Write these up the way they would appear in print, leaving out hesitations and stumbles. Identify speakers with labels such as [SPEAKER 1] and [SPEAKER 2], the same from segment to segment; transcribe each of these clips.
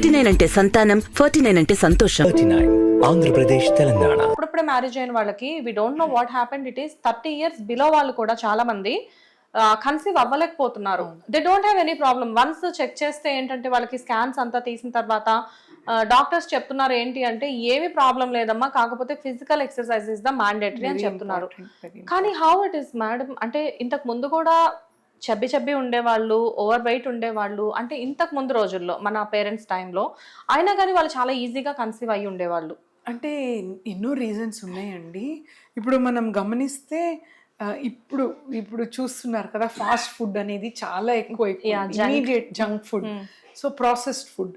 [SPEAKER 1] 39 అంటే సంతానం, 49 అంటే సంతోషం.
[SPEAKER 2] 39 ఆంధ్రప్రదేశ్ తెలంగాణ.
[SPEAKER 3] ఇప్పుడే మ్యారేజ్ అయిన వాళ్ళకి we don't know what happened. It is 30 years below వాళ్ళు కూడా చాలా మంది కన్సీవ్ అవ్వలేకపోతున్నారు. They don't have any problem. Once check చేస్తే ఏంటంటే వాళ్ళకి స్కాన్స్ అంతా తీసిన తర్వాత డాక్టర్స్ చెప్తున్నారు ఏంటి అంటే ఏమి ప్రాబ్లం లేదమ్మా, కాకపోతే physical exercise is the mandatory అని చెప్తున్నారు. కానీ హౌ ఇట్ ఈస్ మేడం, అంటే ఇంతకు ముందు కూడా చబ్బి ఉండేవాళ్ళు, ఓవర్ వెయిట్ ఉండేవాళ్ళు, అంటే ఇంతకు ముందు రోజుల్లో మన పేరెంట్స్ టైంలో అయినా కానీ వాళ్ళు చాలా ఈజీగా కన్సీవ్ అయ్యి ఉండేవాళ్ళు.
[SPEAKER 4] అంటే ఎన్నో రీజన్స్ ఉన్నాయండి. ఇప్పుడు మనం గమనిస్తే ఇప్పుడు ఇప్పుడు చూస్తున్నారు కదా, ఫాస్ట్ ఫుడ్ అనేది చాలా ఎక్కువ immediate junk food, so processed food,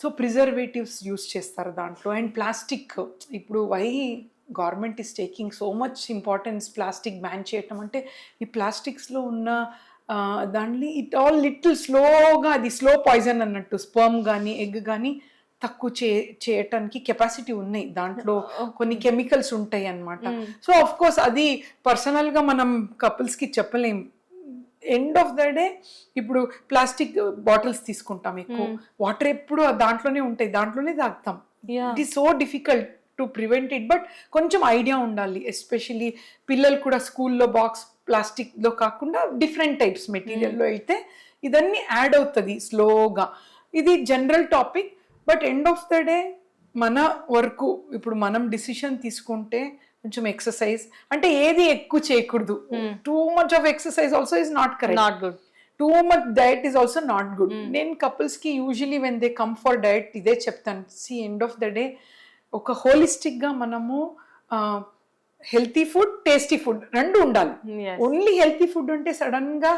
[SPEAKER 4] so preservatives use చేస్తారు దాంట్లో. అండ్ ప్లాస్టిక్, ఇప్పుడు government is taking so much importance plastic ban చేయటం. అంటే ఈ ప్లాస్టిక్స్లో ఉన్న దాన్ని ఇట్ ఆల్ లిటిల్ స్లోగా, అది స్లో పాయిజన్ అన్నట్టు. స్పర్మ్ కానీ ఎగ్ కానీ తక్కువ చేయటానికి కెపాసిటీ ఉన్నాయి, దాంట్లో కొన్ని కెమికల్స్ ఉంటాయి అన్నమాట. సో ఆఫ్ కోర్స్ అది పర్సనల్గా మనం కపుల్స్కి చెప్పలేం. ఎండ్ ఆఫ్ ద డే ఇప్పుడు ప్లాస్టిక్ బాటిల్స్ తీసుకుంటాం ఎక్కువ, వాటర్ ఎప్పుడు దాంట్లోనే ఉంటాయి, దాంట్లోనే తాగుతాం. It is so difficult to prevent it. But కొంచెం ఐడియా ఉండాలి, ఎస్పెషలీ పిల్లలు కూడా స్కూల్లో బాక్స్ ప్లాస్టిక్లో కాకుండా డిఫరెంట్ టైప్స్ మెటీరియల్లో అయితే ఇదన్నీ యాడ్ అవుతుంది స్లోగా. ఇది general topic. But end of the day మన వరకు ఇప్పుడు మనం డిసిషన్ తీసుకుంటే కొంచెం ఎక్సర్సైజ్, అంటే ఏది ఎక్కువ చేయకూడదు. Too much of exercise also is not correct, not good. Too much diet is also not good. నేను కపుల్స్కి usually when they come for diet ఇదే చెప్తాను. See end of the day ఒక హోలిస్టిక్గా మనము హెల్తీ ఫుడ్, టేస్టీ ఫుడ్ రెండు ఉండాలి. Only healthy food ఉంటే సడన్గా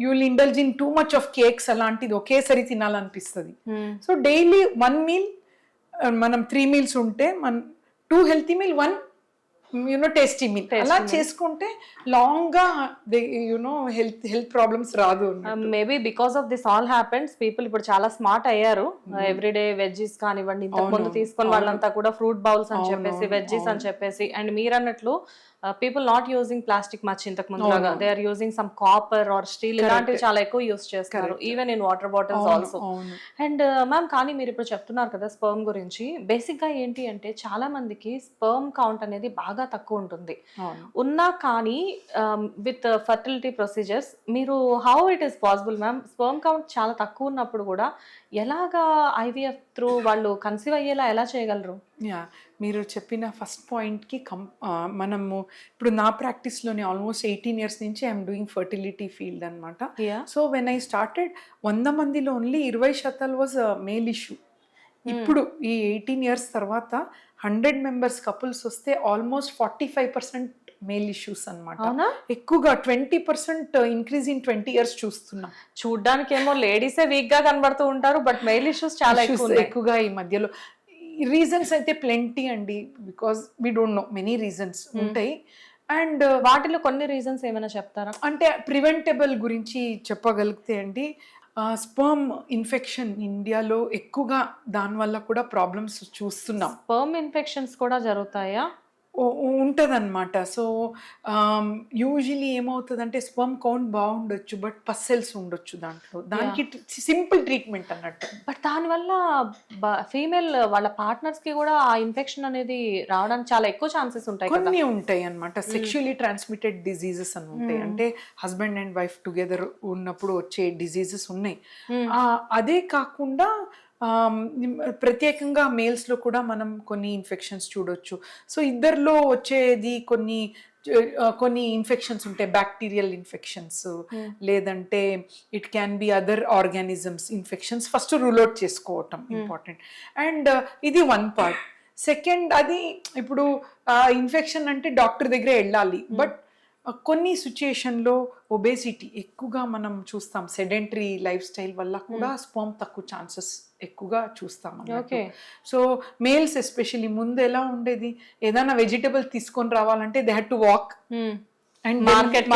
[SPEAKER 4] you will indulge in two much of cakes అలాంటిది ఒకేసారి తినాలనిపిస్తుంది. సో డైలీ 1 meal, మనం 3 meals ఉంటే 2 healthy meal, 1 టేస్టీ మీల్, అలా చేసుకుంటే లాంగ్ గా హెల్త్ ప్రాబ్లమ్స్ రాదు.
[SPEAKER 3] Maybe because of this all happens people ఇప్పుడు చాలా స్మార్ట్ అయ్యారు. ఎవ్రీడే వెజ్జీస్ కానివ్వండి, ఇంతకు ముందు తీసుకుని వాళ్ళంతా కూడా ఫ్రూట్ బౌల్స్ అని చెప్పేసి, వెజ్జీస్ అని చెప్పేసి, అండ్ మీరు అన్నట్లు people not using plastic much ఇంతకు ముందు లాగా. They are using some copper or steel, ఇలాంటివి చాలా ఎక్కువ యూస్ చేస్తారు, even in water bottles also. And ma'am, కానీ మీరు ఇప్పుడు చెప్తున్నారు కదా స్పర్మ్ గురించి, బేసిక్ గా ఏంటి అంటే చాలా మందికి స్పర్మ్ కౌంట్ అనేది బాగా తక్కువ ఉంటుంది. ఉన్నా కానీ విత్ ఫర్టిలిటీ ప్రొసీజర్స్ మీరు how it is possible ma'am, sperm count చాలా తక్కువ ఉన్నప్పుడు కూడా ఎలాగా ఐవీఎఫ్ త్రూ వాళ్ళు కన్సీవ్ అయ్యేలా ఎలా చేయగలరు?
[SPEAKER 4] మీరు చెప్పిన ఫస్ట్ పాయింట్కి మనము ఇప్పుడు నా ప్రాక్టీస్లోనే ఆల్మోస్ట్ 18 years నుంచి ఐఎమ్ డూయింగ్ ఫర్టిలిటీ ఫీల్డ్ అనమాట. సో వెన్ ఐ స్టార్టెడ్ 100 మందిలో ఓన్లీ 20% వాజ్ మేల్ ఇష్యూ. ఇప్పుడు ఈ 18 years తర్వాత 100 members కపుల్స్ వస్తే ఆల్మోస్ట్ 45% మేల్ ఇష్యూస్ అనమాట. ఎక్కువగా 20% ఇంక్రీజ్ ఇన్ 20 years చూస్తున్నాం.
[SPEAKER 3] చూడ్డానికి ఏమో లేడీసే వీక్ గా కనబడుతూ ఉంటారు, బట్ మెయిల్ ఇష్యూస్ చాలా
[SPEAKER 4] ఎక్కువగా ఈ మధ్యలో. రీజన్స్ అయితే ప్లెంటీ అండి, because we don't know, many reasons ఉంటాయి. అండ్
[SPEAKER 3] వాటిలో కొన్ని రీజన్స్ ఏమైనా చెప్తారా?
[SPEAKER 4] అంటే ప్రివెంటబుల్ గురించి చెప్పగలిగితే అండి, స్పర్మ్ ఇన్ఫెక్షన్ ఇండియాలో ఎక్కువగా, దానివల్ల కూడా ప్రాబ్లమ్స్ చూస్తున్నాం.
[SPEAKER 3] స్పర్మ్ ఇన్ఫెక్షన్స్ కూడా జరుగుతాయా?
[SPEAKER 4] ఉంటుందన్నమాట. సో యూజువలీ ఏమవుతుందంటే స్పర్మ్ కౌంట్ బాగుండొచ్చు, బట్ పస్సెల్స్ ఉండొచ్చు దాంట్లో. దానికి సింపుల్ ట్రీట్మెంట్ అన్నట్టు.
[SPEAKER 3] బట్ దానివల్ల ఫీమేల్ వాళ్ళ పార్ట్నర్స్ కి కూడా ఆ ఇన్ఫెక్షన్ అనేది రావడానికి చాలా ఎక్కువ ఛాన్సెస్ ఉంటాయి.
[SPEAKER 4] కొన్ని ఉంటాయి అన్నమాట, సెక్షువల్లీ ట్రాన్స్మిటెడ్ డిజీజెస్ అని ఉంటాయి. అంటే హస్బెండ్ అండ్ వైఫ్ టుగెదర్ ఉన్నప్పుడు వచ్చే డిజీజెస్ ఉన్నాయి. అదే కాకుండా ప్రత్యేకంగా మేల్స్లో కూడా మనం కొన్ని ఇన్ఫెక్షన్స్ చూడొచ్చు. సో ఇద్దరిలో వచ్చేది కొన్ని ఇన్ఫెక్షన్స్ ఉంటాయి, బ్యాక్టీరియల్ ఇన్ఫెక్షన్స్, లేదంటే it can be other organisms infections. First rule out చేసుకోవటం ఇంపార్టెంట్. అండ్ ఇది వన్ పార్ట్. సెకండ్, అది ఇప్పుడు ఇన్ఫెక్షన్ అంటే డాక్టర్ దగ్గర వెళ్ళాలి. బట్ కొన్ని సిచ్యుయేషన్లో ఒబేసిటీ ఎక్కువగా మనం చూస్తాం, సెడెంటరీ లైఫ్ స్టైల్ వల్ల కూడా స్పర్మ్ తక్కువ ఛాన్సెస్ ఎక్కువగా చూస్తాం అన్నమాట. సో మేల్స్ ఎస్పెషల్లీ ముందు ఎలా ఉండేది, ఏదైనా వెజిటబుల్ తీసుకొని రావాలంటే they had to walk and market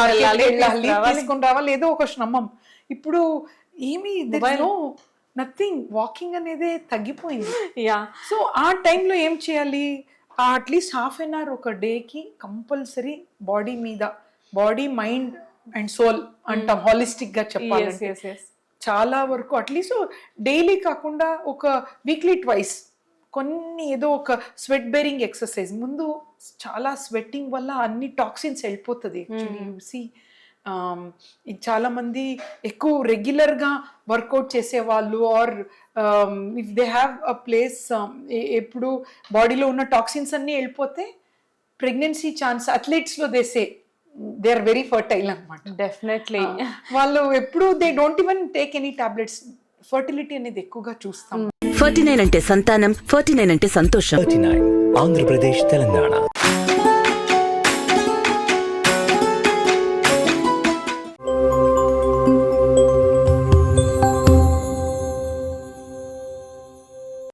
[SPEAKER 4] తీసుకొని రావాలి, ఏదో ఒక శ్రమం. ఇప్పుడు ఏమి నథింగ్, వాకింగ్ అనేది తగ్గిపోయింది. సో ఆ టైంలో ఏం చేయాలి, అట్లీస్ట్ ½ an hour ఒక డేకి కంపల్సరీ బాడీ మీద, బాడీ మైండ్ అండ్ సోల్ అంటాం హాలిస్టిక్ గా చెప్పాలంటే, చాలా వరకు అట్లీస్ట్ డైలీ కాకుండా ఒక వీక్లీ ట్వైస్ కొన్ని ఏదో ఒక స్వెట్ బేరింగ్ ఎక్సర్సైజ్. ముందు చాలా స్వెట్టింగ్ వల్ల అన్ని టాక్సిన్స్ వెళ్ళిపోతుంది యాక్చువల్లీ. యూసి చాలా మంది ఎక్కువ రెగ్యులర్గా వర్కౌట్ చేసేవాళ్ళు or if they have a place ఎప్పుడు బాడీలో ఉన్న టాక్సిన్స్ అన్నీ వెళ్ళిపోతే ప్రెగ్నెన్సీ ఛాన్స్ అథ్లెట్స్లో దేసే దే ఆర్ వెరీ ఫర్టైల్ అనమాట.
[SPEAKER 3] డెఫినెట్లీ
[SPEAKER 4] వాళ్ళు ఎప్పుడు they don't even take any tablets. Fertility అనేది ఎక్కువగా చూస్తాం.
[SPEAKER 1] 49 అంటే సంతానం, 49 అంటే సంతోషం.
[SPEAKER 2] 39 ఆంధ్రప్రదేశ్ తెలంగాణ.